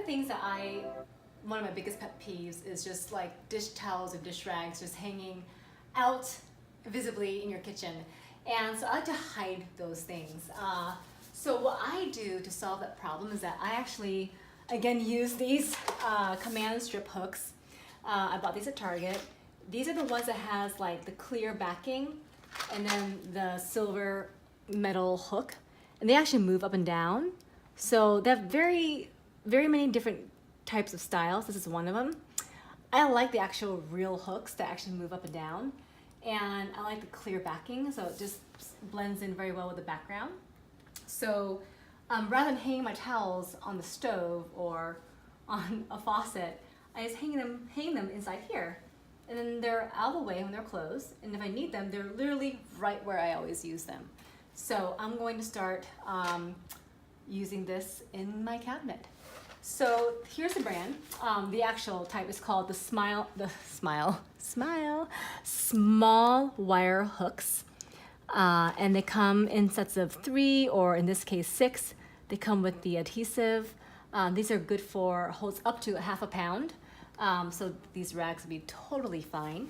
things that one of my biggest pet peeves is just like dish towels or dish rags just hanging out visibly in your kitchen. And so I like to hide those things. So what I do to solve that problem is that I actually, again, use these command strip hooks. I bought these at Target. These are the ones that has like the clear backing and then the silver metal hook. And they actually move up and down. So they have very many different types of styles. This is one of them. I like the actual real hooks that actually move up and down. And I like the clear backing, so it just blends in very well with the background. So rather than hanging my towels on the stove or on a faucet, I just hang them inside here. And then they're out of the way when they're closed. And if I need them, they're literally right where I always use them. So I'm going to start using this in my cabinet. So here's the brand. The actual type is called the small wire hooks. And they come in sets of 3, or in this case 6. They come with the adhesive. These are good for holds up to ½ a pound. So these rags will be totally fine.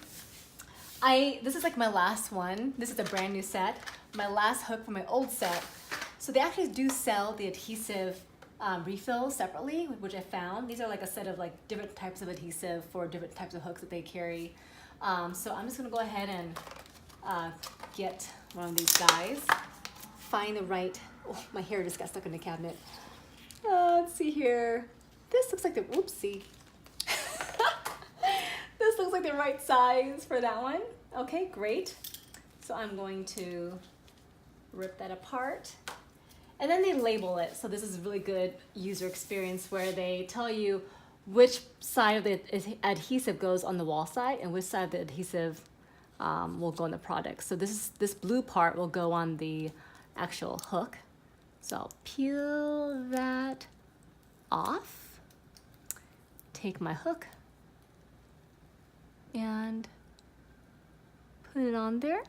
This is like my last one. This is a brand new set. My last hook from my old set. So they actually do sell the adhesive refills separately, which I found. These are like a set of like different types of adhesive for different types of hooks that they carry. So I'm just gonna go ahead and get one of these guys. Find the right, oh, my hair just got stuck in the cabinet. Let's see here. This looks like the, whoopsie. This looks like the right size for that one. Okay, great. So I'm going to rip that apart. And then they label it. So this is a really good user experience where they tell you which side of the adhesive goes on the wall side and which side of the adhesive will go on the product. So this blue part will go on the actual hook. So I'll peel that off, take my hook and put it on there.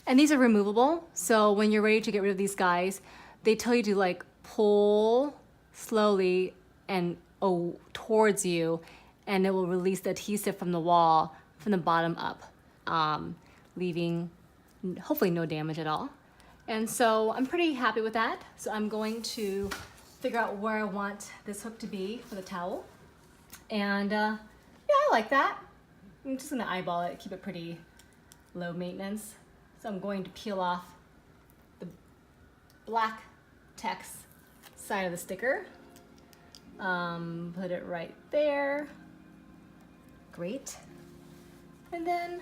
And these are removable, so when you're ready to get rid of these guys, they tell you to like pull slowly and towards you, and it will release the adhesive from the wall from the bottom up, leaving hopefully no damage at all. And so I'm pretty happy with that. So I'm going to figure out where I want this hook to be for the towel. And yeah, I like that. I'm just gonna eyeball it, keep it pretty low maintenance. So I'm going to peel off the black text side of the sticker. Put it right there. Great. And then,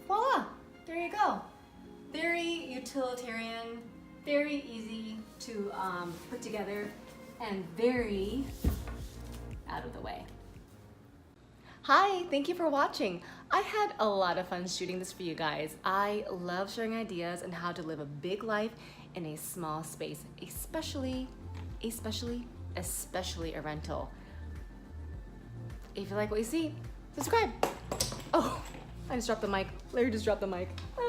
voila, there you go. Very utilitarian, very easy to put together, and very out of the way. Hi, thank you for watching. I had a lot of fun shooting this for you guys. I love sharing ideas on how to live a big life in a small space, especially a rental. If you like what you see, subscribe. Oh, I just dropped the mic. Larry just dropped the mic. Ah,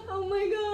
oh my God.